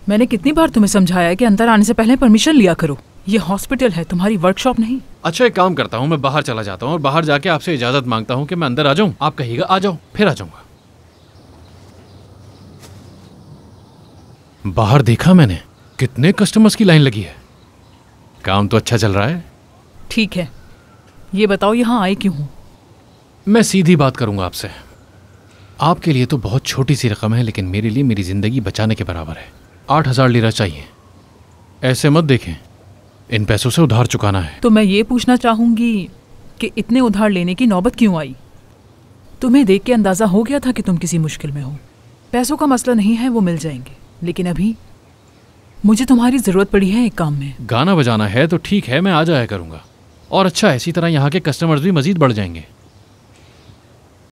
मैंने कितनी बार तुम्हें समझाया है कि अंदर आने से पहले परमिशन लिया करो। ये हॉस्पिटल है, तुम्हारी वर्कशॉप नहीं। अच्छा एक काम करता हूँ, मैं बाहर चला जाता हूँ और बाहर जाके आपसे इजाजत मांगता हूँ कि मैं अंदर आ जाऊँ। आप कहिएगा आ जाओ, फिर आ जाऊंगा। बाहर देखा मैंने, कितने कस्टमर्स की लाइन लगी है। काम तो अच्छा चल रहा है। ठीक है, ये बताओ यहाँ आए क्यों हो? मैं सीधी बात करूंगा आपसे। आपके लिए तो बहुत छोटी सी रकम है, लेकिन मेरे लिए मेरी जिंदगी बचाने के बराबर है। 8,000 लीरा चाहिए। ऐसे मत देखें, इन पैसों से उधार चुकाना है। तो मैं ये पूछना चाहूंगी कि इतने उधार लेने की नौबत क्यों आई? तुम्हें देख के अंदाजा हो गया था कि तुम किसी मुश्किल में हो। पैसों का मसला नहीं है, वो मिल जाएंगे, लेकिन अभी मुझे तुम्हारी जरूरत पड़ी है एक काम में। गाना बजाना है तो ठीक है, मैं आ जाया करूंगा। और अच्छा, इसी तरह यहाँ के कस्टमर्स भी मजीद बढ़ जाएंगे।